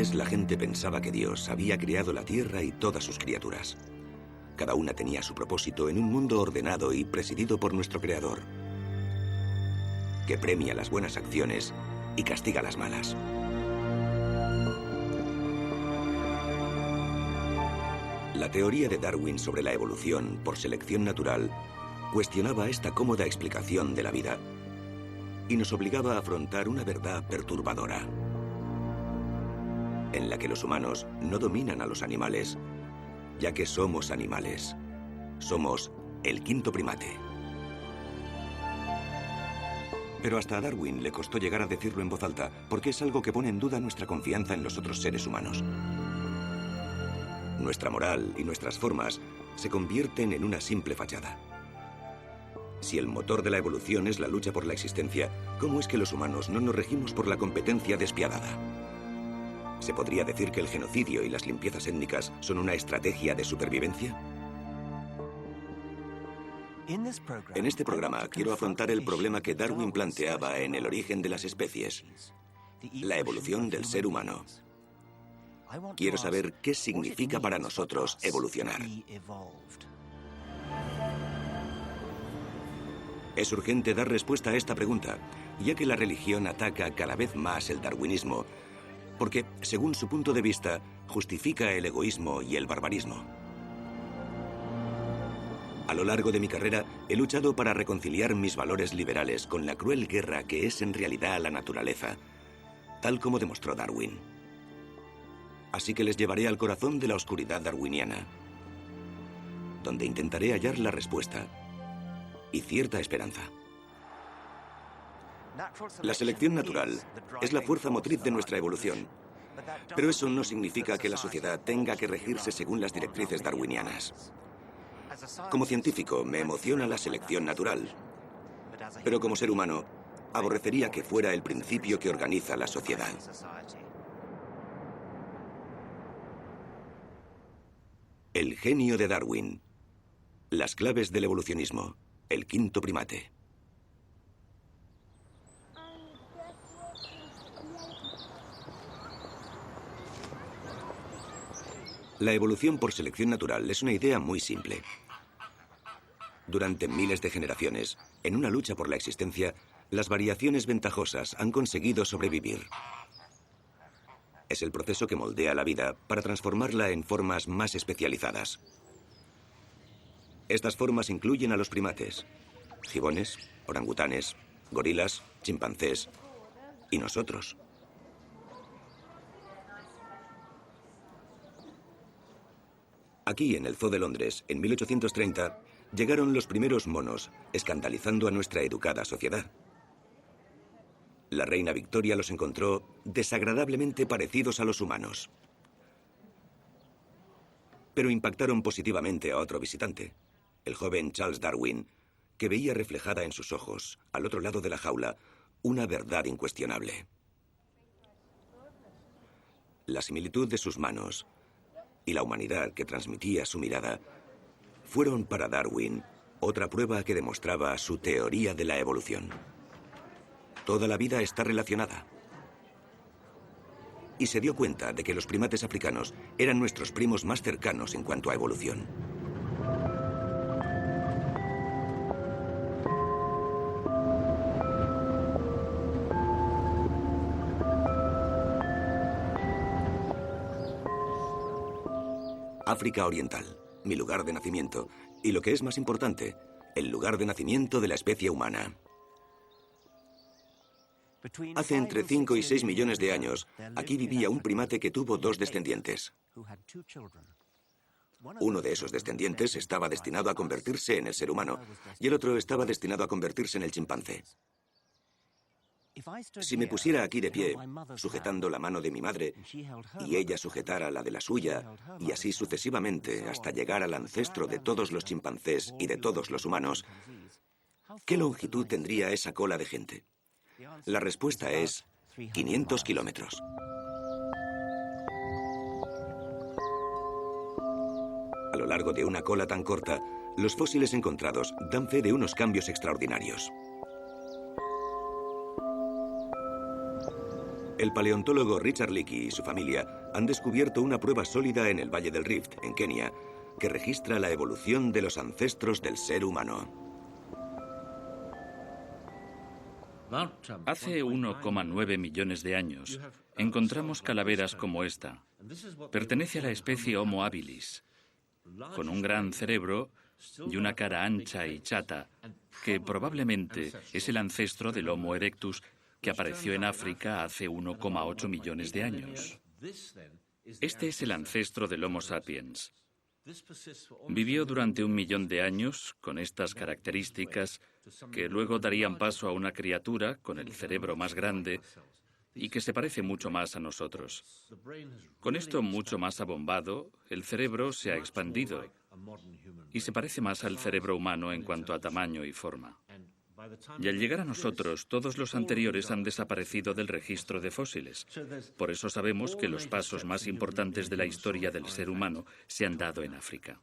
Entonces la gente pensaba que Dios había creado la tierra y todas sus criaturas. Cada una tenía su propósito en un mundo ordenado y presidido por nuestro Creador, que premia las buenas acciones y castiga las malas. La teoría de Darwin sobre la evolución por selección natural cuestionaba esta cómoda explicación de la vida y nos obligaba a afrontar una verdad perturbadora, en la que los humanos no dominan a los animales, ya que somos animales. Somos el quinto primate. Pero hasta a Darwin le costó llegar a decirlo en voz alta, porque es algo que pone en duda nuestra confianza en los otros seres humanos. Nuestra moral y nuestras formas se convierten en una simple fachada. Si el motor de la evolución es la lucha por la existencia, ¿cómo es que los humanos no nos regimos por la competencia despiadada? ¿Se podría decir que el genocidio y las limpiezas étnicas son una estrategia de supervivencia? En este programa quiero afrontar el problema que Darwin planteaba en El origen de las especies, la evolución del ser humano. Quiero saber qué significa para nosotros evolucionar. Es urgente dar respuesta a esta pregunta, ya que la religión ataca cada vez más el darwinismo, porque, según su punto de vista, justifica el egoísmo y el barbarismo. A lo largo de mi carrera, he luchado para reconciliar mis valores liberales con la cruel guerra que es en realidad la naturaleza, tal como demostró Darwin. Así que les llevaré al corazón de la oscuridad darwiniana, donde intentaré hallar la respuesta y cierta esperanza. La selección natural es la fuerza motriz de nuestra evolución, pero eso no significa que la sociedad tenga que regirse según las directrices darwinianas. Como científico, me emociona la selección natural, pero como ser humano, aborrecería que fuera el principio que organiza la sociedad. El genio de Darwin. Las claves del evolucionismo. El quinto primate. La evolución por selección natural es una idea muy simple. Durante miles de generaciones, en una lucha por la existencia, las variaciones ventajosas han conseguido sobrevivir. Es el proceso que moldea la vida para transformarla en formas más especializadas. Estas formas incluyen a los primates: gibones, orangutanes, gorilas, chimpancés y nosotros. Aquí, en el Zoo de Londres, en 1830, llegaron los primeros monos, escandalizando a nuestra educada sociedad. La reina Victoria los encontró desagradablemente parecidos a los humanos. Pero impactaron positivamente a otro visitante, el joven Charles Darwin, que veía reflejada en sus ojos, al otro lado de la jaula, una verdad incuestionable. La similitud de sus manos y la humanidad que transmitía su mirada fueron para Darwin otra prueba que demostraba su teoría de la evolución. Toda la vida está relacionada. Y se dio cuenta de que los primates africanos eran nuestros primos más cercanos en cuanto a evolución. África Oriental, mi lugar de nacimiento, y lo que es más importante, el lugar de nacimiento de la especie humana. Hace entre 5 y 6 millones de años, aquí vivía un primate que tuvo 2 descendientes. Uno de esos descendientes estaba destinado a convertirse en el ser humano, y el otro estaba destinado a convertirse en el chimpancé. Si me pusiera aquí de pie, sujetando la mano de mi madre, y ella sujetara la de la suya, y así sucesivamente hasta llegar al ancestro de todos los chimpancés y de todos los humanos, ¿qué longitud tendría esa cola de gente? La respuesta es 500 kilómetros. A lo largo de una cola tan corta, los fósiles encontrados dan fe de unos cambios extraordinarios. El paleontólogo Richard Leakey y su familia han descubierto una prueba sólida en el Valle del Rift, en Kenia, que registra la evolución de los ancestros del ser humano. Hace 1,9 millones de años encontramos calaveras como esta. Pertenece a la especie Homo habilis, con un gran cerebro y una cara ancha y chata, que probablemente es el ancestro del Homo erectus que apareció en África hace 1,8 millones de años. Este es el ancestro del Homo sapiens. Vivió durante 1 millón de años con estas características que luego darían paso a una criatura con el cerebro más grande y que se parece mucho más a nosotros. Con esto mucho más abombado, el cerebro se ha expandido y se parece más al cerebro humano en cuanto a tamaño y forma. Y al llegar a nosotros, todos los anteriores han desaparecido del registro de fósiles. Por eso sabemos que los pasos más importantes de la historia del ser humano se han dado en África.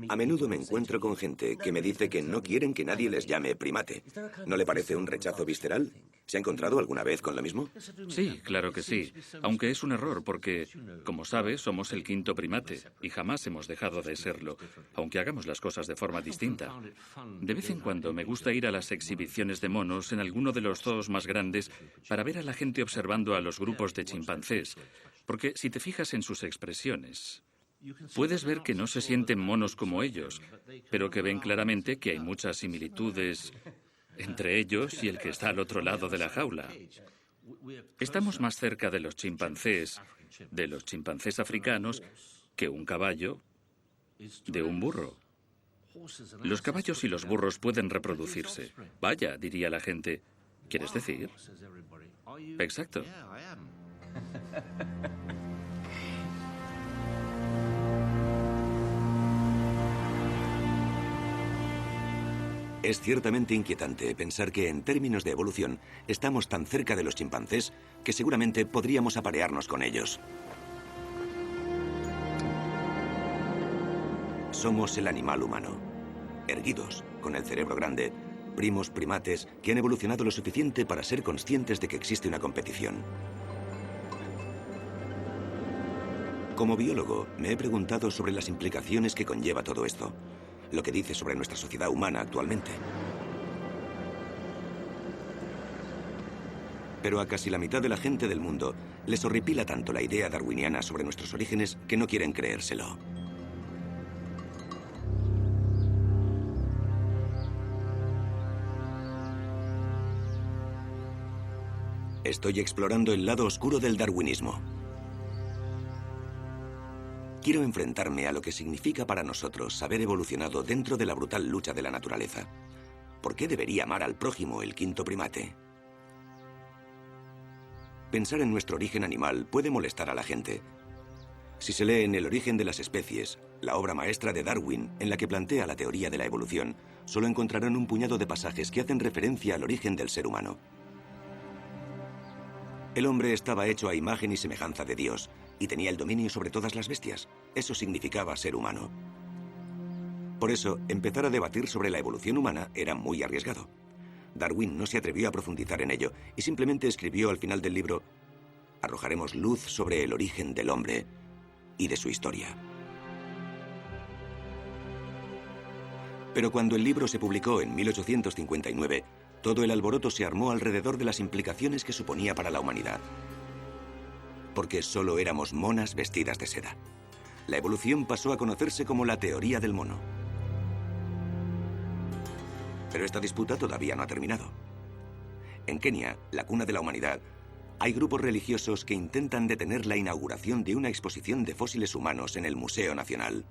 A menudo me encuentro con gente que me dice que no quieren que nadie les llame primate. ¿No le parece un rechazo visceral? ¿Se ha encontrado alguna vez con lo mismo? Sí, claro que sí. Aunque es un error porque, como sabe, somos el quinto primate y jamás hemos dejado de serlo, aunque hagamos las cosas de forma distinta. De vez en cuando me gusta ir a las exhibiciones de monos en alguno de los zoos más grandes para ver a la gente observando a los grupos de chimpancés, porque si te fijas en sus expresiones, puedes ver que no se sienten monos como ellos, pero que ven claramente que hay muchas similitudes entre ellos y el que está al otro lado de la jaula. Estamos más cerca de los chimpancés africanos, que un caballo de un burro. Los caballos y los burros pueden reproducirse. Vaya, diría la gente. ¿Quieres decir? Exacto. Es ciertamente inquietante pensar que, en términos de evolución, estamos tan cerca de los chimpancés que seguramente podríamos aparearnos con ellos. Somos el animal humano. Erguidos, con el cerebro grande, primos primates que han evolucionado lo suficiente para ser conscientes de que existe una competición. Como biólogo, me he preguntado sobre las implicaciones que conlleva todo esto, lo que dice sobre nuestra sociedad humana actualmente. Pero a casi la mitad de la gente del mundo les horripila tanto la idea darwiniana sobre nuestros orígenes que no quieren creérselo. Estoy explorando el lado oscuro del darwinismo. Quiero enfrentarme a lo que significa para nosotros haber evolucionado dentro de la brutal lucha de la naturaleza. ¿Por qué debería amar al prójimo el quinto primate? Pensar en nuestro origen animal puede molestar a la gente. Si se lee en El origen de las especies, la obra maestra de Darwin, en la que plantea la teoría de la evolución, solo encontrarán un puñado de pasajes que hacen referencia al origen del ser humano. El hombre estaba hecho a imagen y semejanza de Dios, y tenía el dominio sobre todas las bestias. Eso significaba ser humano. Por eso, empezar a debatir sobre la evolución humana era muy arriesgado. Darwin no se atrevió a profundizar en ello y simplemente escribió al final del libro: arrojaremos luz sobre el origen del hombre y de su historia. Pero cuando el libro se publicó en 1859, todo el alboroto se armó alrededor de las implicaciones que suponía para la humanidad. Porque solo éramos monas vestidas de seda. La evolución pasó a conocerse como la teoría del mono. Pero esta disputa todavía no ha terminado. En Kenia, la cuna de la humanidad, hay grupos religiosos que intentan detener la inauguración de una exposición de fósiles humanos en el Museo Nacional.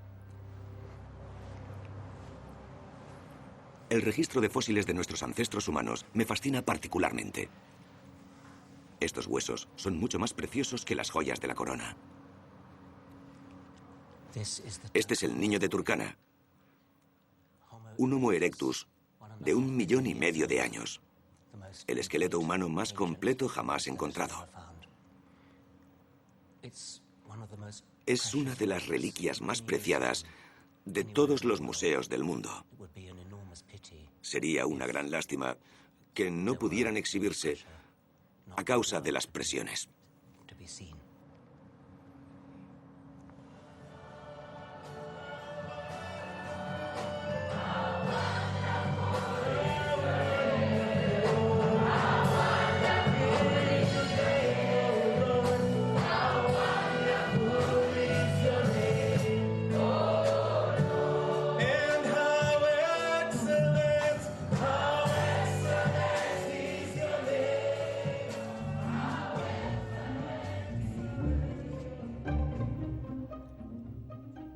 El registro de fósiles de nuestros ancestros humanos me fascina particularmente. Estos huesos son mucho más preciosos que las joyas de la corona. Este es el niño de Turkana, un Homo erectus de 1,5 millones de años. El esqueleto humano más completo jamás encontrado. Es una de las reliquias más preciadas de todos los museos del mundo. Sería una gran lástima que no pudieran exhibirse a causa de las presiones.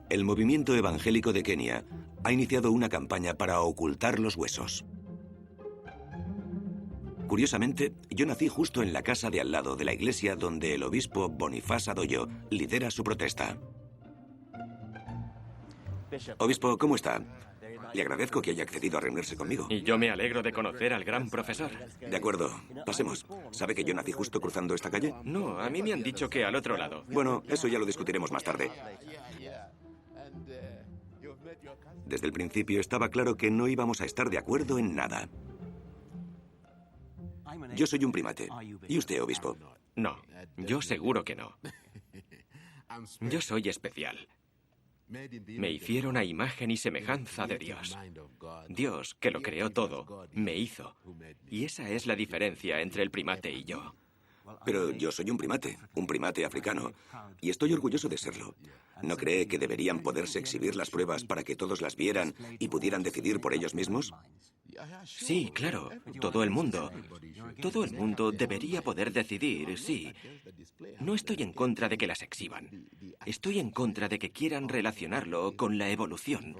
El movimiento evangélico de Kenia ha iniciado una campaña para ocultar los huesos. Curiosamente, yo nací justo en la casa de al lado de la iglesia donde el obispo Bonifaz Adoyo lidera su protesta. Obispo, ¿cómo está? Le agradezco que haya accedido a reunirse conmigo. Y yo me alegro de conocer al gran profesor. De acuerdo, pasemos. ¿Sabe que yo nací justo cruzando esta calle? No, a mí me han dicho que al otro lado. Bueno, eso ya lo discutiremos más tarde. Desde el principio estaba claro que no íbamos a estar de acuerdo en nada. Yo soy un primate. ¿Y usted, obispo? No, yo seguro que no. Yo soy especial. Me hicieron a imagen y semejanza de Dios. Dios, que lo creó todo, me hizo. Y esa es la diferencia entre el primate y yo. Pero yo soy un primate africano, y estoy orgulloso de serlo. ¿No cree que deberían poderse exhibir las pruebas para que todos las vieran y pudieran decidir por ellos mismos? Sí, claro, todo el mundo debería poder decidir, sí. No estoy en contra de que las exhiban. Estoy en contra de que quieran relacionarlo con la evolución.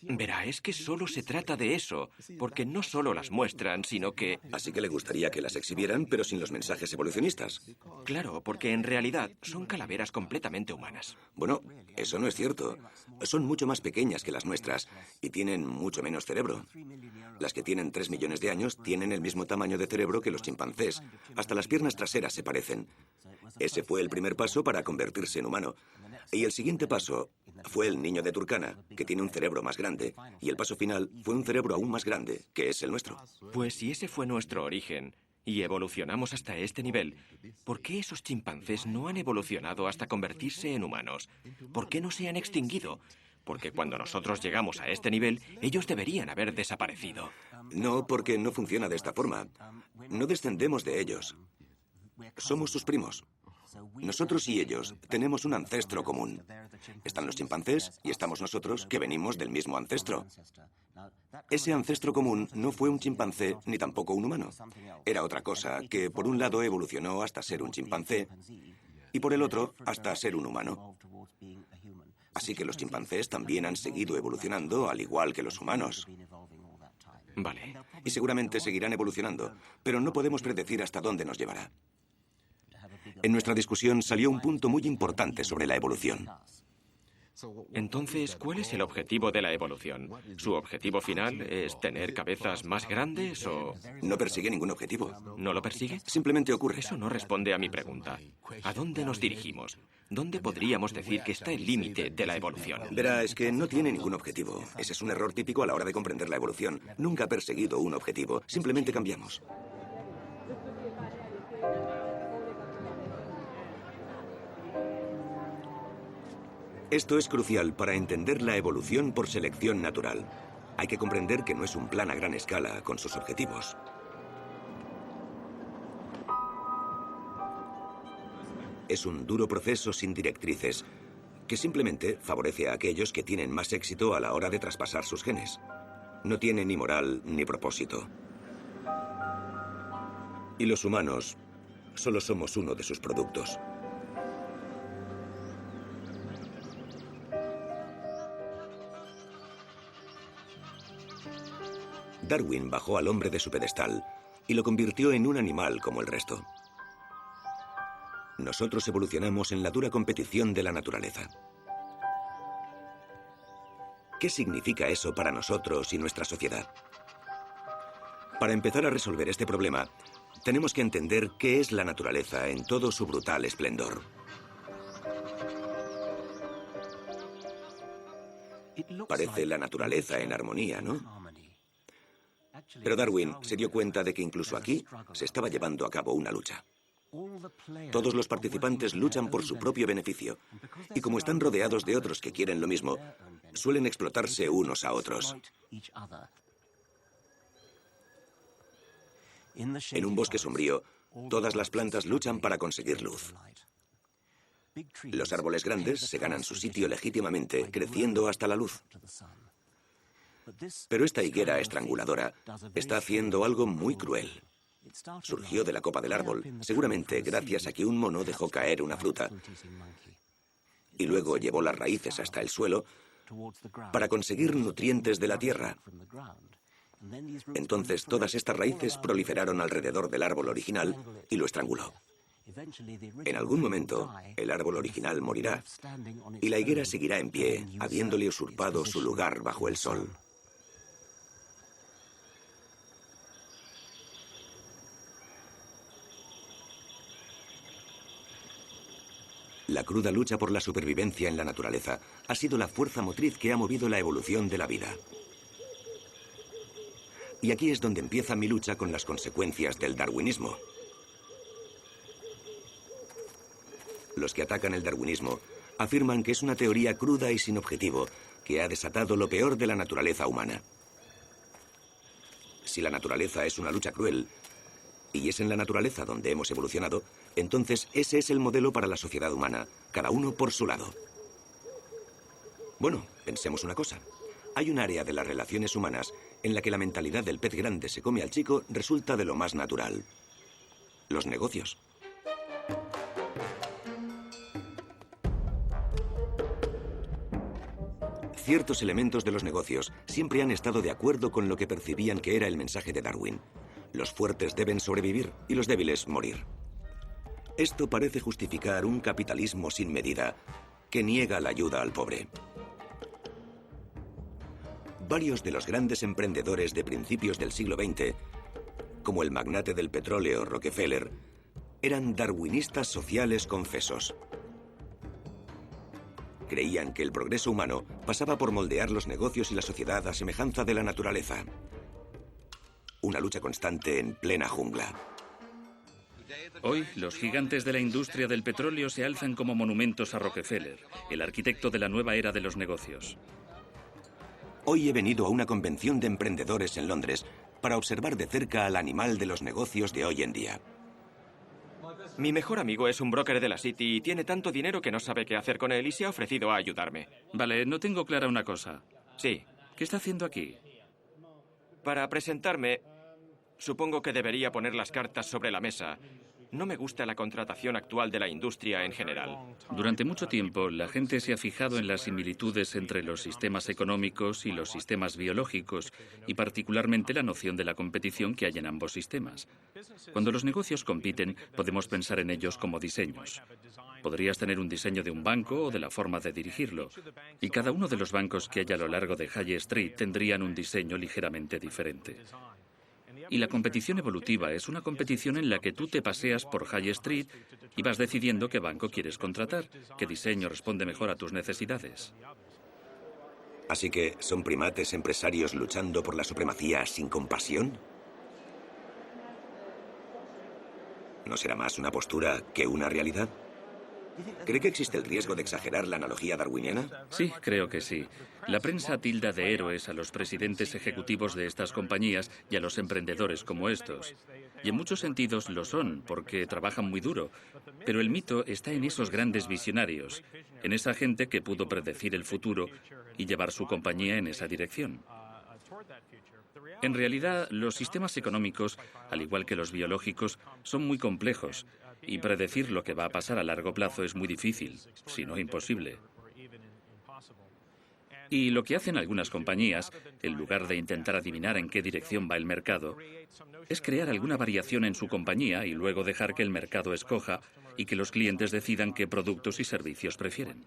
Verá, es que solo se trata de eso, porque no solo las muestran, sino que... Así que le gustaría que las exhibieran, pero sin los mensajes evolucionistas. Claro, porque en realidad son calaveras completamente humanas. Bueno, eso no es cierto. Son mucho más pequeñas que las nuestras y tienen mucho menos cerebro. Las que tienen 3 millones de años tienen el mismo tamaño de cerebro que los chimpancés. Hasta las piernas traseras se parecen. Ese fue el primer paso para convertirse en humano. Y el siguiente paso fue el niño de Turkana, que tiene un cerebro más grande. Y el paso final fue un cerebro aún más grande, que es el nuestro. Pues si ese fue nuestro origen y evolucionamos hasta este nivel, ¿por qué esos chimpancés no han evolucionado hasta convertirse en humanos? ¿Por qué no se han extinguido? Porque cuando nosotros llegamos a este nivel, ellos deberían haber desaparecido. No, porque no funciona de esta forma. No descendemos de ellos. Somos sus primos. Nosotros y ellos tenemos un ancestro común. Están los chimpancés y estamos nosotros, que venimos del mismo ancestro. Ese ancestro común no fue un chimpancé ni tampoco un humano. Era otra cosa que por un lado evolucionó hasta ser un chimpancé y por el otro hasta ser un humano. Así que los chimpancés también han seguido evolucionando al igual que los humanos. Vale. Y seguramente seguirán evolucionando, pero no podemos predecir hasta dónde nos llevará. En nuestra discusión salió un punto muy importante sobre la evolución. Entonces, ¿cuál es el objetivo de la evolución? ¿Su objetivo final es tener cabezas más grandes o...? No persigue ningún objetivo. ¿No lo persigue? Simplemente ocurre. Eso no responde a mi pregunta. ¿A dónde nos dirigimos? ¿Dónde podríamos decir que está el límite de la evolución? Verá, es que no tiene ningún objetivo. Ese es un error típico a la hora de comprender la evolución. Nunca ha perseguido un objetivo. Simplemente cambiamos. Esto es crucial para entender la evolución por selección natural. Hay que comprender que no es un plan a gran escala con sus objetivos. Es un duro proceso sin directrices, que simplemente favorece a aquellos que tienen más éxito a la hora de traspasar sus genes. No tiene ni moral ni propósito. Y los humanos solo somos uno de sus productos. Darwin bajó al hombre de su pedestal y lo convirtió en un animal como el resto. Nosotros evolucionamos en la dura competición de la naturaleza. ¿Qué significa eso para nosotros y nuestra sociedad? Para empezar a resolver este problema, tenemos que entender qué es la naturaleza en todo su brutal esplendor. Parece la naturaleza en armonía, ¿no? Pero Darwin se dio cuenta de que incluso aquí se estaba llevando a cabo una lucha. Todos los participantes luchan por su propio beneficio, y como están rodeados de otros que quieren lo mismo, suelen explotarse unos a otros. En un bosque sombrío, todas las plantas luchan para conseguir luz. Los árboles grandes se ganan su sitio legítimamente, creciendo hasta la luz. Pero esta higuera estranguladora está haciendo algo muy cruel. Surgió de la copa del árbol, seguramente gracias a que un mono dejó caer una fruta, y luego llevó las raíces hasta el suelo para conseguir nutrientes de la tierra. Entonces todas estas raíces proliferaron alrededor del árbol original y lo estranguló. En algún momento, el árbol original morirá y la higuera seguirá en pie, habiéndole usurpado su lugar bajo el sol. La cruda lucha por la supervivencia en la naturaleza ha sido la fuerza motriz que ha movido la evolución de la vida. Y aquí es donde empieza mi lucha con las consecuencias del darwinismo. Los que atacan el darwinismo afirman que es una teoría cruda y sin objetivo que ha desatado lo peor de la naturaleza humana. Si la naturaleza es una lucha cruel, y es en la naturaleza donde hemos evolucionado, entonces ese es el modelo para la sociedad humana, cada uno por su lado. Bueno, pensemos una cosa. Hay un área de las relaciones humanas en la que la mentalidad del pez grande se come al chico resulta de lo más natural. Los negocios. Ciertos elementos de los negocios siempre han estado de acuerdo con lo que percibían que era el mensaje de Darwin. Los fuertes deben sobrevivir y los débiles morir. Esto parece justificar un capitalismo sin medida que niega la ayuda al pobre. Varios de los grandes emprendedores de principios del siglo XX, como el magnate del petróleo Rockefeller, eran darwinistas sociales confesos. Creían que el progreso humano pasaba por moldear los negocios y la sociedad a semejanza de la naturaleza. Una lucha constante en plena jungla. Hoy, los gigantes de la industria del petróleo se alzan como monumentos a Rockefeller, el arquitecto de la nueva era de los negocios. Hoy he venido a una convención de emprendedores en Londres para observar de cerca al animal de los negocios de hoy en día. Mi mejor amigo es un broker de la City y tiene tanto dinero que no sabe qué hacer con él y se ha ofrecido a ayudarme. Vale, no tengo clara una cosa. Sí. ¿Qué está haciendo aquí? Para presentarme, supongo que debería poner las cartas sobre la mesa. No me gusta la contratación actual de la industria en general. Durante mucho tiempo, la gente se ha fijado en las similitudes entre los sistemas económicos y los sistemas biológicos, y particularmente la noción de la competición que hay en ambos sistemas. Cuando los negocios compiten, podemos pensar en ellos como diseños. Podrías tener un diseño de un banco o de la forma de dirigirlo, y cada uno de los bancos que hay a lo largo de High Street tendrían un diseño ligeramente diferente. Y la competición evolutiva es una competición en la que tú te paseas por High Street y vas decidiendo qué banco quieres contratar, qué diseño responde mejor a tus necesidades. Así que, ¿son primates empresarios luchando por la supremacía sin compasión? ¿No será más una postura que una realidad? ¿Cree que existe el riesgo de exagerar la analogía darwiniana? Sí, creo que sí. La prensa tilda de héroes a los presidentes ejecutivos de estas compañías y a los emprendedores como estos. Y en muchos sentidos lo son, porque trabajan muy duro. Pero el mito está en esos grandes visionarios, en esa gente que pudo predecir el futuro y llevar su compañía en esa dirección. En realidad, los sistemas económicos, al igual que los biológicos, son muy complejos. Y predecir lo que va a pasar a largo plazo es muy difícil, si no imposible. Y lo que hacen algunas compañías, en lugar de intentar adivinar en qué dirección va el mercado, es crear alguna variación en su compañía y luego dejar que el mercado escoja y que los clientes decidan qué productos y servicios prefieren.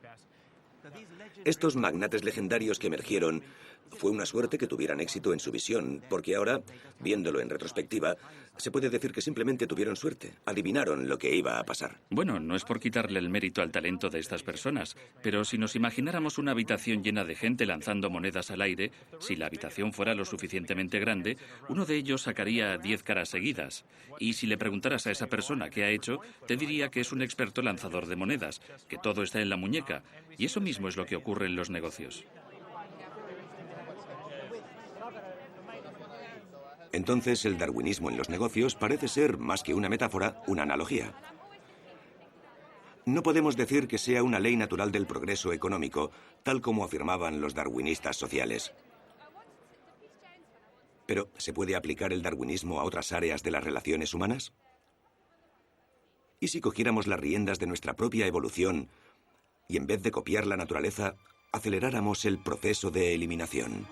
Estos magnates legendarios que emergieron Fue una suerte que tuvieran éxito en su visión, porque ahora, viéndolo en retrospectiva, se puede decir que simplemente tuvieron suerte. Adivinaron lo que iba a pasar. Bueno, no es por quitarle el mérito al talento de estas personas, pero si nos imagináramos una habitación llena de gente lanzando monedas al aire, si la habitación fuera lo suficientemente grande, uno de ellos sacaría 10 caras seguidas. Y si le preguntaras a esa persona qué ha hecho, te diría que es un experto lanzador de monedas, que todo está en la muñeca. Y eso mismo es lo que ocurre en los negocios. Entonces, el darwinismo en los negocios parece ser, más que una metáfora, una analogía. No podemos decir que sea una ley natural del progreso económico, tal como afirmaban los darwinistas sociales. Pero, ¿se puede aplicar el darwinismo a otras áreas de las relaciones humanas? ¿Y si cogiéramos las riendas de nuestra propia evolución y, en vez de copiar la naturaleza, aceleráramos el proceso de eliminación?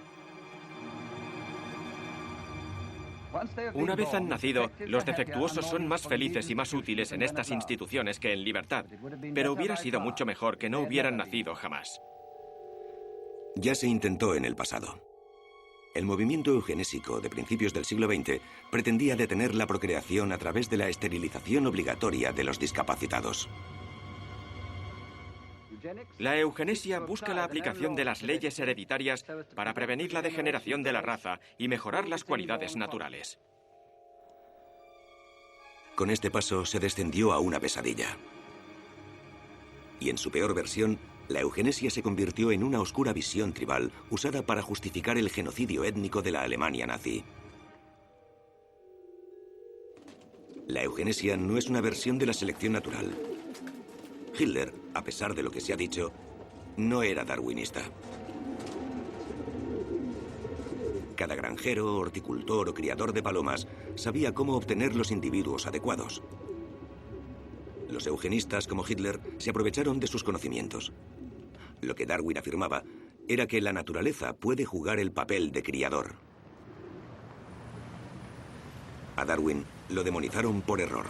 Una vez han nacido, los defectuosos son más felices y más útiles en estas instituciones que en libertad, pero hubiera sido mucho mejor que no hubieran nacido jamás. Ya se intentó en el pasado. El movimiento eugenésico de principios del siglo XX pretendía detener la procreación a través de la esterilización obligatoria de los discapacitados. La eugenesia busca la aplicación de las leyes hereditarias para prevenir la degeneración de la raza y mejorar las cualidades naturales. Con este paso se descendió a una pesadilla. Y en su peor versión, la eugenesia se convirtió en una oscura visión tribal usada para justificar el genocidio étnico de la Alemania nazi. La eugenesia no es una versión de la selección natural. Hitler, a pesar de lo que se ha dicho, no era darwinista. Cada granjero, horticultor o criador de palomas sabía cómo obtener los individuos adecuados. Los eugenistas, como Hitler, se aprovecharon de sus conocimientos. Lo que Darwin afirmaba era que la naturaleza puede jugar el papel de criador. A Darwin lo demonizaron por error.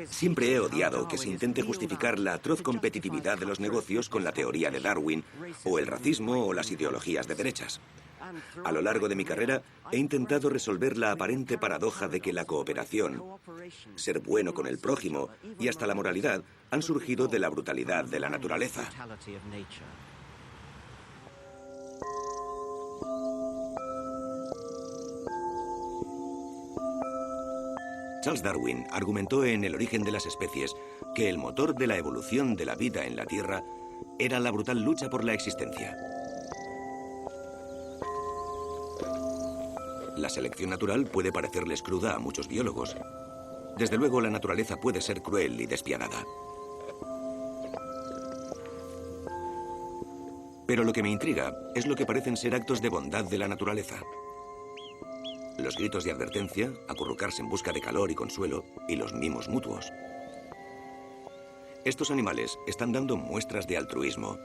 Siempre he odiado que se intente justificar la atroz competitividad de los negocios con la teoría de Darwin, o el racismo o las ideologías de derechas. A lo largo de mi carrera he intentado resolver la aparente paradoja de que la cooperación, ser bueno con el prójimo y hasta la moralidad han surgido de la brutalidad de la naturaleza. Charles Darwin argumentó en El origen de las especies que el motor de la evolución de la vida en la Tierra era la brutal lucha por la existencia. La selección natural puede parecerles cruda a muchos biólogos. Desde luego, la naturaleza puede ser cruel y despiadada. Pero lo que me intriga es lo que parecen ser actos de bondad de la naturaleza. Los gritos de advertencia, acurrucarse en busca de calor y consuelo, y los mimos mutuos. Estos animales están dando muestras de altruismo.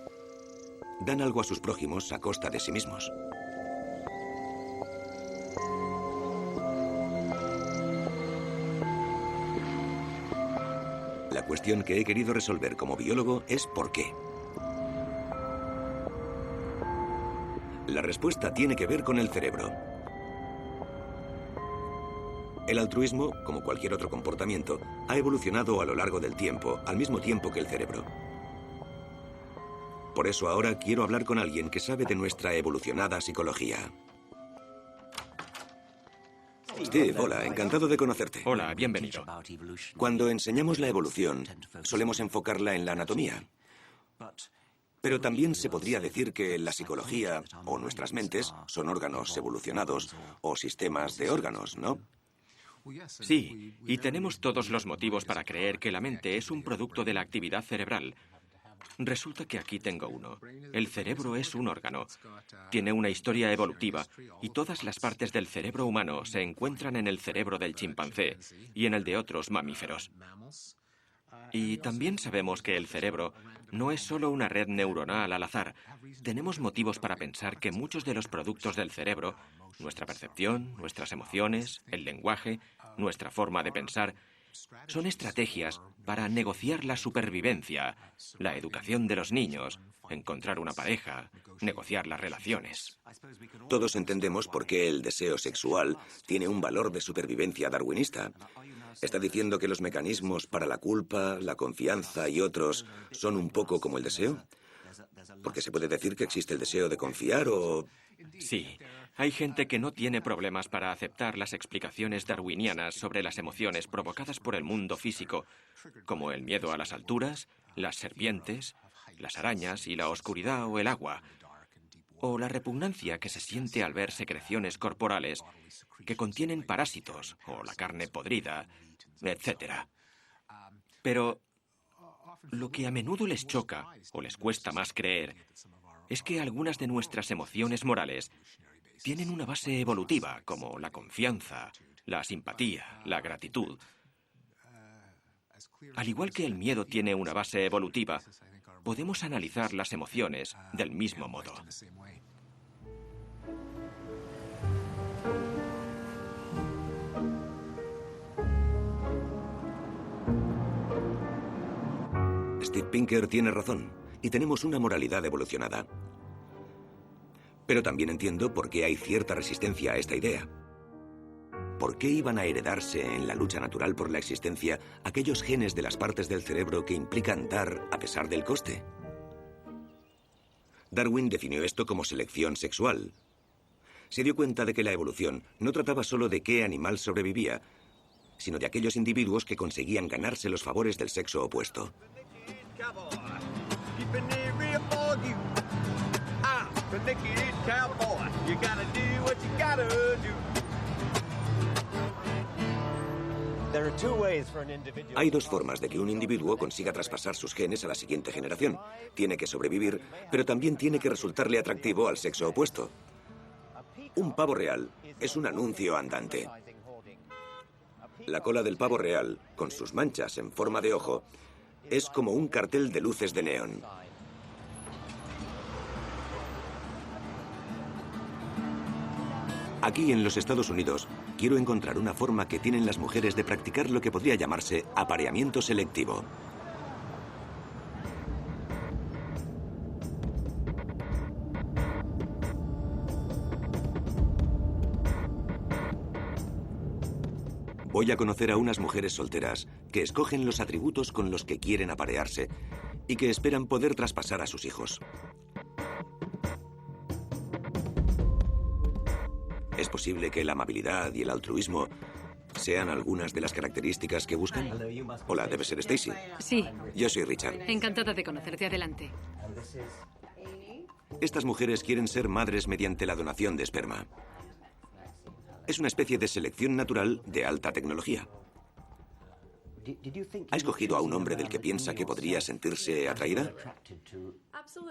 Dan algo a sus prójimos a costa de sí mismos. La cuestión que he querido resolver como biólogo es ¿por qué? La respuesta tiene que ver con el cerebro. El altruismo, como cualquier otro comportamiento, ha evolucionado a lo largo del tiempo, al mismo tiempo que el cerebro. Por eso ahora quiero hablar con alguien que sabe de nuestra evolucionada psicología. Steve, hola, encantado de conocerte. Hola, bienvenido. Cuando enseñamos la evolución, solemos enfocarla en la anatomía. Pero también se podría decir que la psicología o nuestras mentes son órganos evolucionados o sistemas de órganos, ¿no? Sí, y tenemos todos los motivos para creer que la mente es un producto de la actividad cerebral. Resulta que aquí tengo uno. El cerebro es un órgano. Tiene una historia evolutiva y todas las partes del cerebro humano se encuentran en el cerebro del chimpancé y en el de otros mamíferos. Y también sabemos que el cerebro no es solo una red neuronal al azar. Tenemos motivos para pensar que muchos de los productos del cerebro, nuestra percepción, nuestras emociones, el lenguaje, nuestra forma de pensar, Son estrategias para negociar la supervivencia, la educación de los niños, encontrar una pareja, negociar las relaciones. Todos entendemos por qué el deseo sexual tiene un valor de supervivencia darwinista. ¿Está diciendo que los mecanismos para la culpa, la confianza y otros son un poco como el deseo? Porque se puede decir que existe el deseo de confiar o... Sí, hay gente que no tiene problemas para aceptar las explicaciones darwinianas sobre las emociones provocadas por el mundo físico, como el miedo a las alturas, las serpientes, las arañas y la oscuridad o el agua, o la repugnancia que se siente al ver secreciones corporales que contienen parásitos o la carne podrida, etc. Pero lo que a menudo les choca o les cuesta más creer es que algunas de nuestras emociones morales tienen una base evolutiva, como la confianza, la simpatía, la gratitud. Al igual que el miedo tiene una base evolutiva, podemos analizar las emociones del mismo modo. Steve Pinker tiene razón, y tenemos una moralidad evolucionada. Pero también entiendo por qué hay cierta resistencia a esta idea. ¿Por qué iban a heredarse en la lucha natural por la existencia aquellos genes de las partes del cerebro que implican dar a pesar del coste? Darwin definió esto como selección sexual. Se dio cuenta de que la evolución no trataba solo de qué animal sobrevivía, sino de aquellos individuos que conseguían ganarse los favores del sexo opuesto. Hay dos formas de que un individuo consiga traspasar sus genes a la siguiente generación. Tiene que sobrevivir, pero también tiene que resultarle atractivo al sexo opuesto. Un pavo real es un anuncio andante. La cola del pavo real, con sus manchas en forma de ojo, es como un cartel de luces de neón. Aquí en los Estados Unidos, quiero encontrar una forma que tienen las mujeres de practicar lo que podría llamarse apareamiento selectivo. Voy a conocer a unas mujeres solteras que escogen los atributos con los que quieren aparearse y que esperan poder traspasar a sus hijos. ¿Es posible que la amabilidad y el altruismo sean algunas de las características que buscan? Hola, debe ser Stacy. Sí. Yo soy Richard. Encantada de conocerte. Adelante. Estas mujeres quieren ser madres mediante la donación de esperma. Es una especie de selección natural de alta tecnología. ¿Ha escogido a un hombre del que piensa que podría sentirse atraída?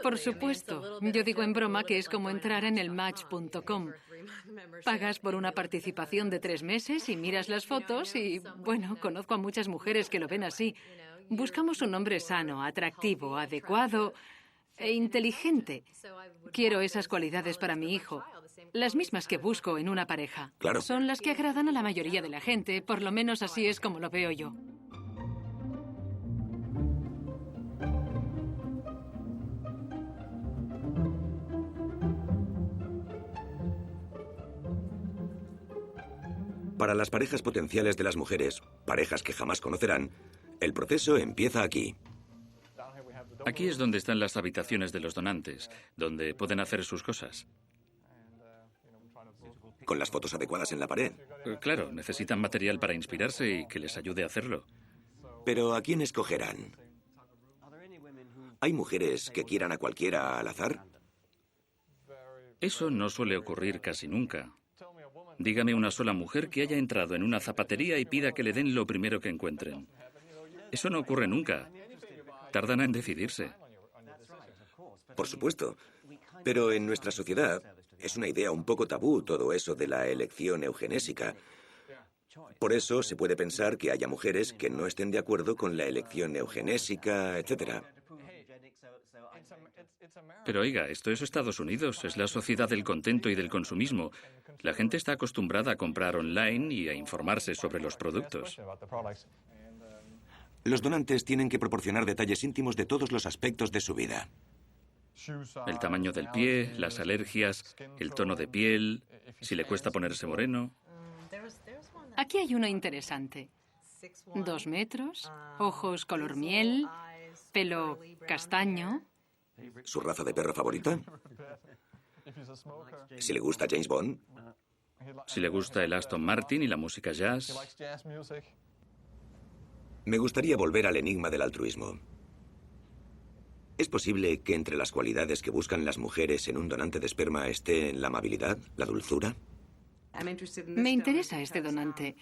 Por supuesto. Yo digo en broma que es como entrar en el Match.com. Pagas por una participación de 3 meses y miras las fotos y, bueno, conozco a muchas mujeres que lo ven así. Buscamos un hombre sano, atractivo, adecuado e inteligente. Quiero esas cualidades para mi hijo. Las mismas que busco en una pareja. Claro. Son las que agradan a la mayoría de la gente, por lo menos así es como lo veo yo. Para las parejas potenciales de las mujeres, parejas que jamás conocerán, el proceso empieza aquí. Aquí es donde están las habitaciones de los donantes, donde pueden hacer sus cosas. Con las fotos adecuadas en la pared. Claro, necesitan material para inspirarse y que les ayude a hacerlo. Pero ¿a quién escogerán? ¿Hay mujeres que quieran a cualquiera al azar? Eso no suele ocurrir casi nunca. Dígame una sola mujer que haya entrado en una zapatería y pida que le den lo primero que encuentren. Eso no ocurre nunca. Tardan en decidirse. Por supuesto. Pero en nuestra sociedad es una idea un poco tabú todo eso de la elección eugenésica. Por eso se puede pensar que haya mujeres que no estén de acuerdo con la elección eugenésica, etc. Pero oiga, esto es Estados Unidos, es la sociedad del contento y del consumismo. La gente está acostumbrada a comprar online y a informarse sobre los productos. Los donantes tienen que proporcionar detalles íntimos de todos los aspectos de su vida. El tamaño del pie, las alergias, el tono de piel, si le cuesta ponerse moreno. Aquí hay uno interesante. 2 metros, ojos color miel, pelo castaño. ¿Su raza de perro favorita? Si le gusta James Bond. Si le gusta el Aston Martin y la música jazz. Me gustaría volver al enigma del altruismo. ¿Es posible que entre las cualidades que buscan las mujeres en un donante de esperma esté la amabilidad, la dulzura? Me interesa este donante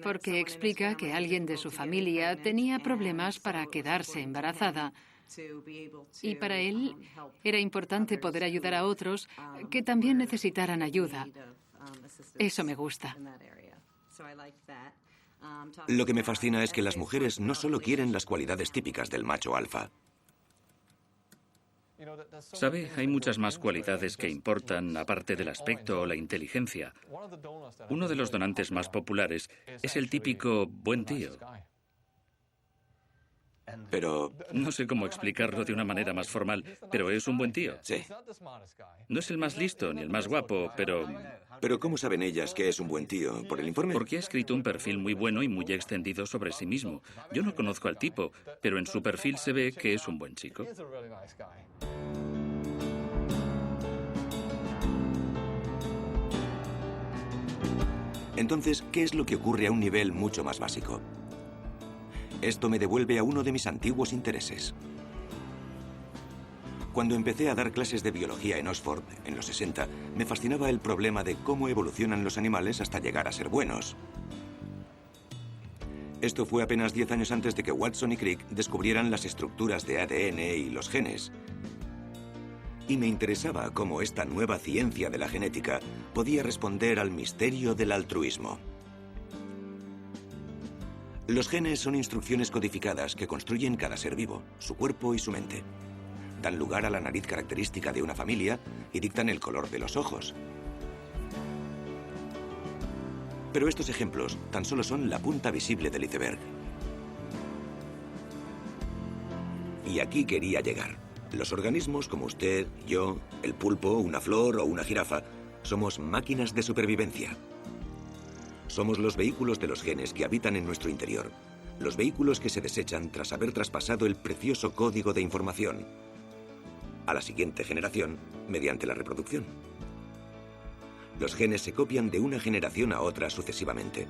porque explica que alguien de su familia tenía problemas para quedarse embarazada y para él era importante poder ayudar a otros que también necesitaran ayuda. Eso me gusta. Lo que me fascina es que las mujeres no solo quieren las cualidades típicas del macho alfa. ¿Sabe? Hay muchas más cualidades que importan, aparte del aspecto o la inteligencia. Uno de los donantes más populares es el típico buen tío. Pero... No sé cómo explicarlo de una manera más formal, pero es un buen tío. Sí. No es el más listo ni el más guapo, pero... Pero ¿cómo saben ellas que es un buen tío? ¿Por el informe? Porque ha escrito un perfil muy bueno y muy extendido sobre sí mismo. Yo no conozco al tipo, pero en su perfil se ve que es un buen chico. Entonces, ¿qué es lo que ocurre a un nivel mucho más básico? Esto me devuelve a uno de mis antiguos intereses. Cuando empecé a dar clases de biología en Oxford, en los 60, me fascinaba el problema de cómo evolucionan los animales hasta llegar a ser buenos. Esto fue apenas 10 años antes de que Watson y Crick descubrieran las estructuras de ADN y los genes. Y me interesaba cómo esta nueva ciencia de la genética podía responder al misterio del altruismo. Los genes son instrucciones codificadas que construyen cada ser vivo, su cuerpo y su mente. Dan lugar a la nariz característica de una familia y dictan el color de los ojos. Pero estos ejemplos tan solo son la punta visible del iceberg. Y aquí quería llegar. Los organismos como usted, yo, el pulpo, una flor o una jirafa, somos máquinas de supervivencia. Somos los vehículos de los genes que habitan en nuestro interior. Los vehículos que se desechan tras haber traspasado el precioso código de información a la siguiente generación mediante la reproducción. Los genes se copian de una generación a otra sucesivamente.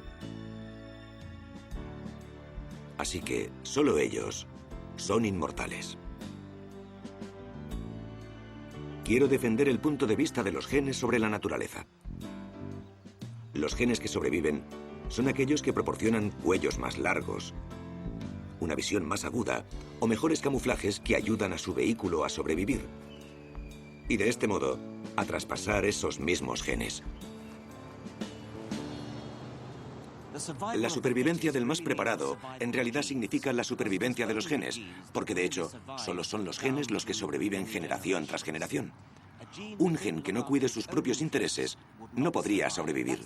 Así que solo ellos son inmortales. Quiero defender el punto de vista de los genes sobre la naturaleza. Los genes que sobreviven son aquellos que proporcionan cuellos más largos, una visión más aguda o mejores camuflajes que ayudan a su vehículo a sobrevivir. Y de este modo, a traspasar esos mismos genes. La supervivencia del más preparado en realidad significa la supervivencia de los genes, porque de hecho, solo son los genes los que sobreviven generación tras generación. Un gen que no cuide sus propios intereses no podría sobrevivir.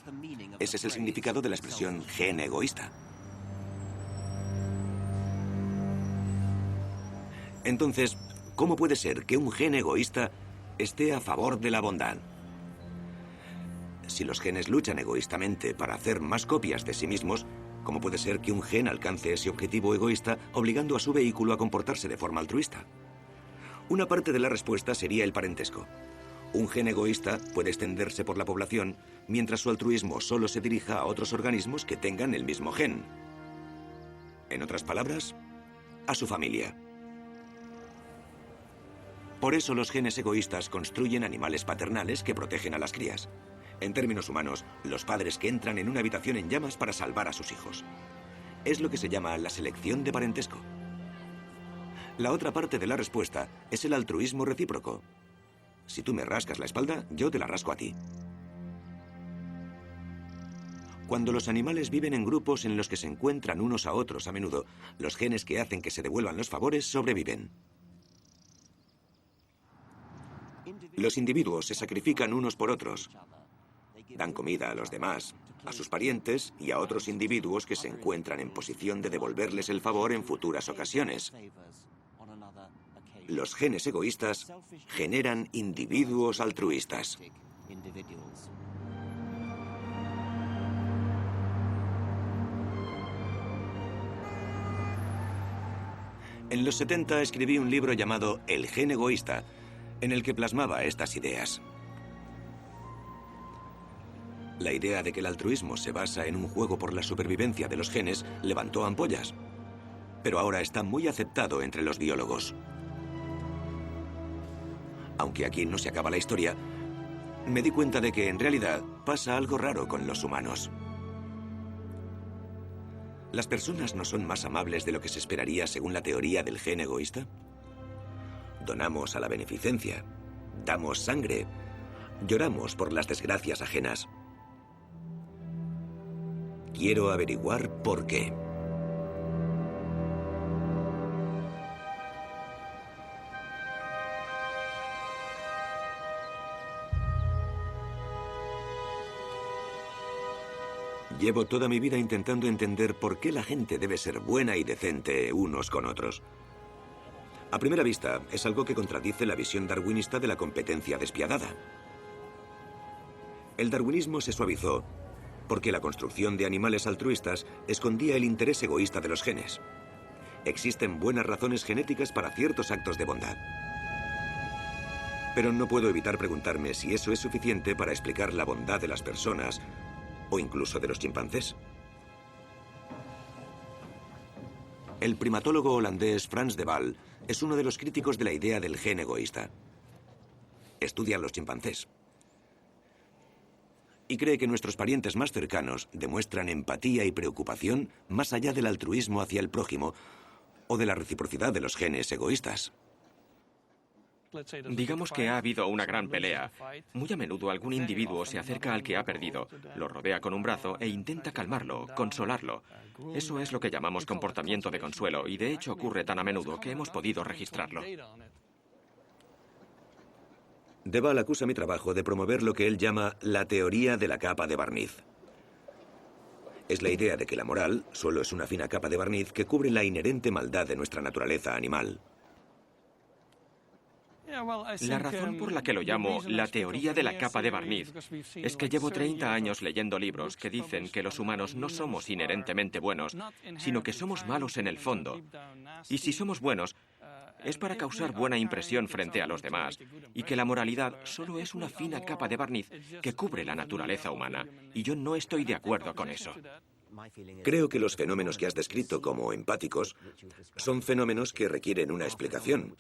Ese es el significado de la expresión gen egoísta. Entonces, ¿cómo puede ser que un gen egoísta esté a favor de la bondad? Si los genes luchan egoístamente para hacer más copias de sí mismos, ¿cómo puede ser que un gen alcance ese objetivo egoísta obligando a su vehículo a comportarse de forma altruista? Una parte de la respuesta sería el parentesco. Un gen egoísta puede extenderse por la población mientras su altruismo solo se dirija a otros organismos que tengan el mismo gen. En otras palabras, a su familia. Por eso los genes egoístas construyen animales paternales que protegen a las crías. En términos humanos, los padres que entran en una habitación en llamas para salvar a sus hijos. Es lo que se llama la selección de parentesco. La otra parte de la respuesta es el altruismo recíproco. Si tú me rascas la espalda, yo te la rasco a ti. Cuando los animales viven en grupos en los que se encuentran unos a otros a menudo, los genes que hacen que se devuelvan los favores sobreviven. Los individuos se sacrifican unos por otros. dan comida a los demás, a sus parientes y a otros individuos que se encuentran en posición de devolverles el favor en futuras ocasiones. Los genes egoístas generan individuos altruistas. En los 70 escribí un libro llamado El gen egoísta, en el que plasmaba estas ideas. La idea de que el altruismo se basa en un juego por la supervivencia de los genes levantó ampollas, pero ahora está muy aceptado entre los biólogos. Aunque aquí no se acaba la historia, me di cuenta de que en realidad pasa algo raro con los humanos. ¿Las personas no son más amables de lo que se esperaría según la teoría del gen egoísta? Donamos a la beneficencia, damos sangre, lloramos por las desgracias ajenas. Quiero averiguar por qué. Llevo toda mi vida intentando entender por qué la gente debe ser buena y decente unos con otros. A primera vista, es algo que contradice la visión darwinista de la competencia despiadada. El darwinismo se suavizó porque la construcción de animales altruistas escondía el interés egoísta de los genes. Existen buenas razones genéticas para ciertos actos de bondad. Pero no puedo evitar preguntarme si eso es suficiente para explicar la bondad de las personas o incluso de los chimpancés. El primatólogo holandés Frans de Waal es uno de los críticos de la idea del gen egoísta. Estudia a los chimpancés y cree que nuestros parientes más cercanos demuestran empatía y preocupación más allá del altruismo hacia el prójimo o de la reciprocidad de los genes egoístas. Digamos que ha habido una gran pelea. Muy a menudo algún individuo se acerca al que ha perdido, lo rodea con un brazo e intenta calmarlo, consolarlo. Eso es lo que llamamos comportamiento de consuelo y de hecho ocurre tan a menudo que hemos podido registrarlo. De Waal acusa mi trabajo de promover lo que él llama la teoría de la capa de barniz. Es la idea de que la moral solo es una fina capa de barniz que cubre la inherente maldad de nuestra naturaleza animal. La razón por la que lo llamo la teoría de la capa de barniz es que llevo 30 años leyendo libros que dicen que los humanos no somos inherentemente buenos, sino que somos malos en el fondo. Y si somos buenos, es para causar buena impresión frente a los demás, y que la moralidad solo es una fina capa de barniz que cubre la naturaleza humana. Y yo no estoy de acuerdo con eso. Creo que los fenómenos que has descrito como empáticos son fenómenos que requieren una explicación.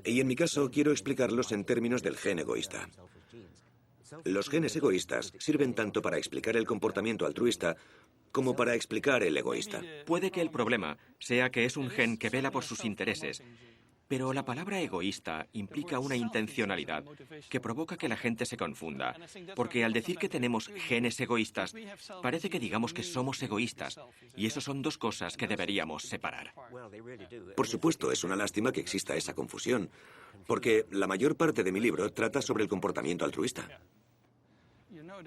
Y en mi caso quiero explicarlos en términos del gen egoísta. Los genes egoístas sirven tanto para explicar el comportamiento altruista como para explicar el egoísta. Puede que el problema sea que es un gen que vela por sus intereses, pero la palabra egoísta implica una intencionalidad que provoca que la gente se confunda, porque al decir que tenemos genes egoístas, parece que digamos que somos egoístas, y eso son dos cosas que deberíamos separar. Por supuesto, es una lástima que exista esa confusión, porque la mayor parte de mi libro trata sobre el comportamiento altruista.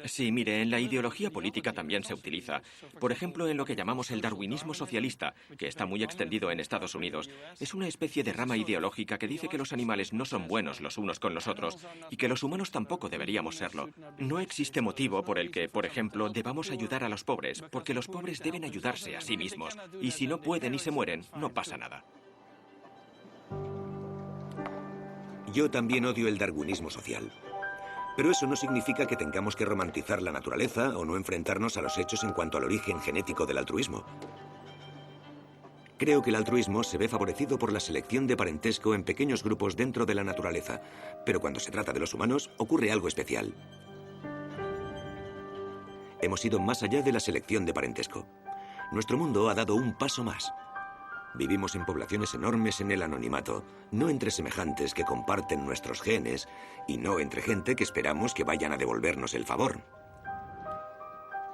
Sí, mire, en la ideología política también se utiliza. Por ejemplo, en lo que llamamos el darwinismo socialista, que está muy extendido en Estados Unidos. Es una especie de rama ideológica que dice que los animales no son buenos los unos con los otros y que los humanos tampoco deberíamos serlo. No existe motivo por el que, por ejemplo, debamos ayudar a los pobres, porque los pobres deben ayudarse a sí mismos. Y si no pueden y se mueren, no pasa nada. Yo también odio el darwinismo social. Pero eso no significa que tengamos que romantizar la naturaleza o no enfrentarnos a los hechos en cuanto al origen genético del altruismo. Creo que el altruismo se ve favorecido por la selección de parentesco en pequeños grupos dentro de la naturaleza, pero cuando se trata de los humanos ocurre algo especial. Hemos ido más allá de la selección de parentesco. Nuestro mundo ha dado un paso más. Vivimos en poblaciones enormes en el anonimato, no entre semejantes que comparten nuestros genes y no entre gente que esperamos que vayan a devolvernos el favor.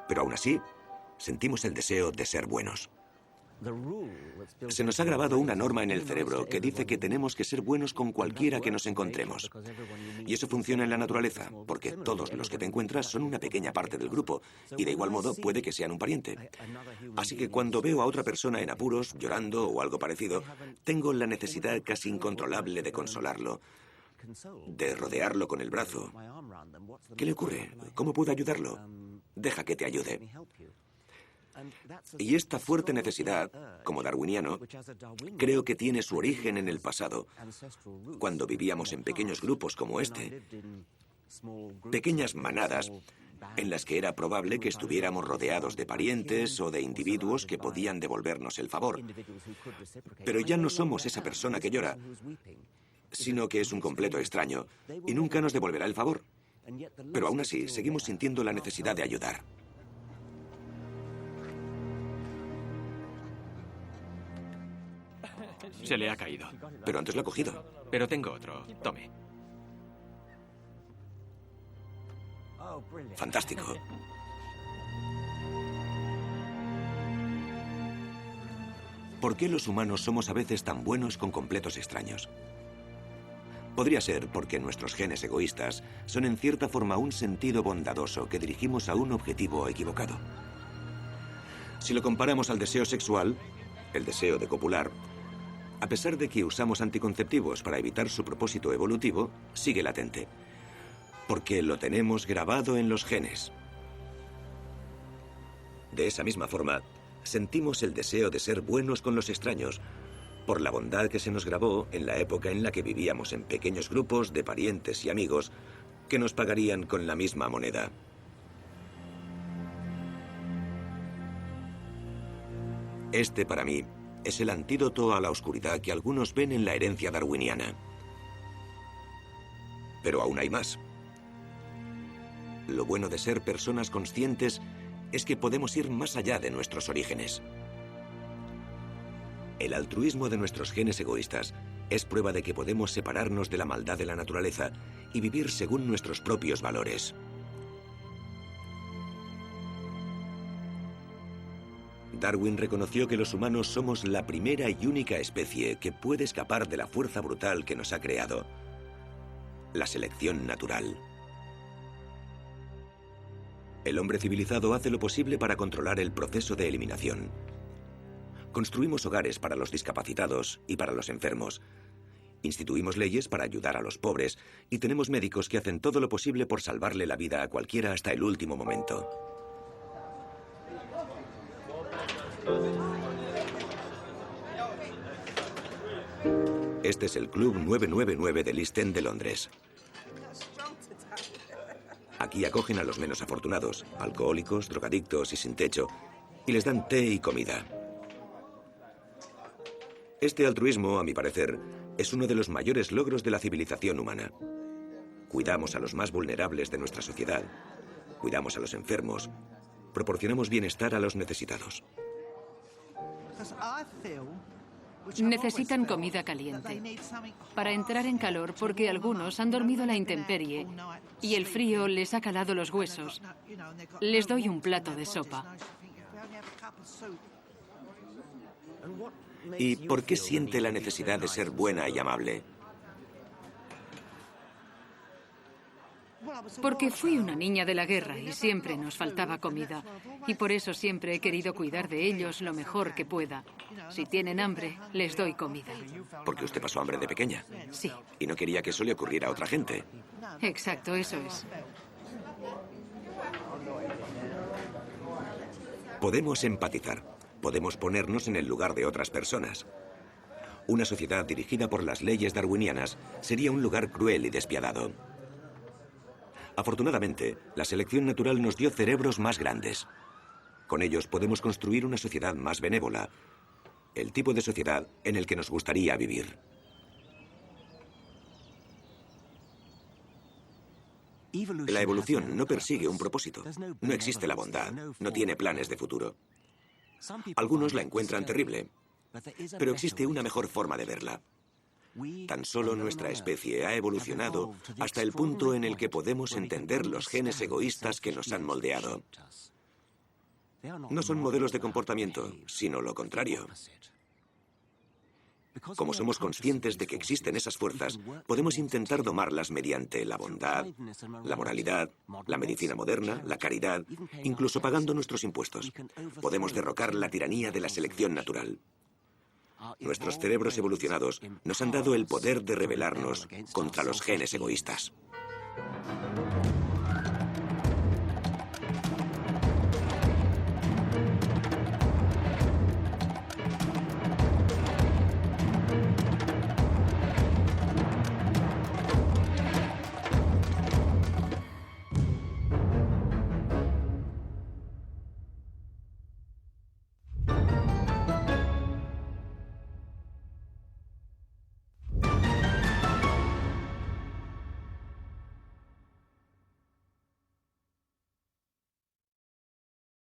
Pero aún así, sentimos el deseo de ser buenos. Se nos ha grabado una norma en el cerebro que dice que tenemos que ser buenos con cualquiera que nos encontremos. Y eso funciona en la naturaleza, porque todos los que te encuentras son una pequeña parte del grupo, y de igual modo puede que sean un pariente. Así que cuando veo a otra persona en apuros, llorando o algo parecido, tengo la necesidad casi incontrolable de consolarlo, de rodearlo con el brazo. ¿Qué le ocurre? ¿Cómo puedo ayudarlo? Deja que te ayude. Y esta fuerte necesidad, como darwiniano, creo que tiene su origen en el pasado, cuando vivíamos en pequeños grupos como este, pequeñas manadas en las que era probable que estuviéramos rodeados de parientes o de individuos que podían devolvernos el favor. Pero ya no somos esa persona que llora, sino que es un completo extraño y nunca nos devolverá el favor. Pero aún así, seguimos sintiendo la necesidad de ayudar. Se le ha caído. Pero antes lo ha cogido. Pero tengo otro. Tome. Fantástico. ¿Por qué los humanos somos a veces tan buenos con completos extraños? Podría ser porque nuestros genes egoístas son en cierta forma un sentido bondadoso que dirigimos a un objetivo equivocado. Si lo comparamos al deseo sexual, el deseo de copular, a pesar de que usamos anticonceptivos para evitar su propósito evolutivo, sigue latente, porque lo tenemos grabado en los genes. De esa misma forma, sentimos el deseo de ser buenos con los extraños, por la bondad que se nos grabó en la época en la que vivíamos en pequeños grupos de parientes y amigos que nos pagarían con la misma moneda. Este, para mí, es el antídoto a la oscuridad que algunos ven en la herencia darwiniana. Pero aún hay más. Lo bueno de ser personas conscientes es que podemos ir más allá de nuestros orígenes. El altruismo de nuestros genes egoístas es prueba de que podemos separarnos de la maldad de la naturaleza y vivir según nuestros propios valores. Darwin reconoció que los humanos somos la primera y única especie que puede escapar de la fuerza brutal que nos ha creado, la selección natural. El hombre civilizado hace lo posible para controlar el proceso de eliminación. Construimos hogares para los discapacitados y para los enfermos. Instituimos leyes para ayudar a los pobres y tenemos médicos que hacen todo lo posible por salvarle la vida a cualquiera hasta el último momento. Este es el Club 999 del East End de Londres. Aquí acogen a los menos afortunados, alcohólicos, drogadictos y sin techo, y les dan té y comida. Este altruismo, a mi parecer, es uno de los mayores logros de la civilización humana. Cuidamos a los más vulnerables de nuestra sociedad, cuidamos a los enfermos, proporcionamos bienestar a los necesitados. Necesitan comida caliente para entrar en calor porque algunos han dormido a la intemperie y el frío les ha calado los huesos. Les doy un plato de sopa. ¿Y por qué siente la necesidad de ser buena y amable? Porque fui una niña de la guerra y siempre nos faltaba comida. Y por eso siempre he querido cuidar de ellos lo mejor que pueda. Si tienen hambre, les doy comida. Porque usted pasó hambre de pequeña. Sí. Y no quería que eso le ocurriera a otra gente. Exacto, eso es. Podemos empatizar. Podemos ponernos en el lugar de otras personas. Una sociedad dirigida por las leyes darwinianas sería un lugar cruel y despiadado. Afortunadamente, la selección natural nos dio cerebros más grandes. Con ellos podemos construir una sociedad más benévola, el tipo de sociedad en el que nos gustaría vivir. La evolución no persigue un propósito. No existe la bondad, no tiene planes de futuro. Algunos la encuentran terrible, pero existe una mejor forma de verla. Tan solo nuestra especie ha evolucionado hasta el punto en el que podemos entender los genes egoístas que nos han moldeado. No son modelos de comportamiento, sino lo contrario. Como somos conscientes de que existen esas fuerzas, podemos intentar domarlas mediante la bondad, la moralidad, la medicina moderna, la caridad, incluso pagando nuestros impuestos. Podemos derrocar la tiranía de la selección natural. Nuestros cerebros evolucionados nos han dado el poder de rebelarnos contra los genes egoístas.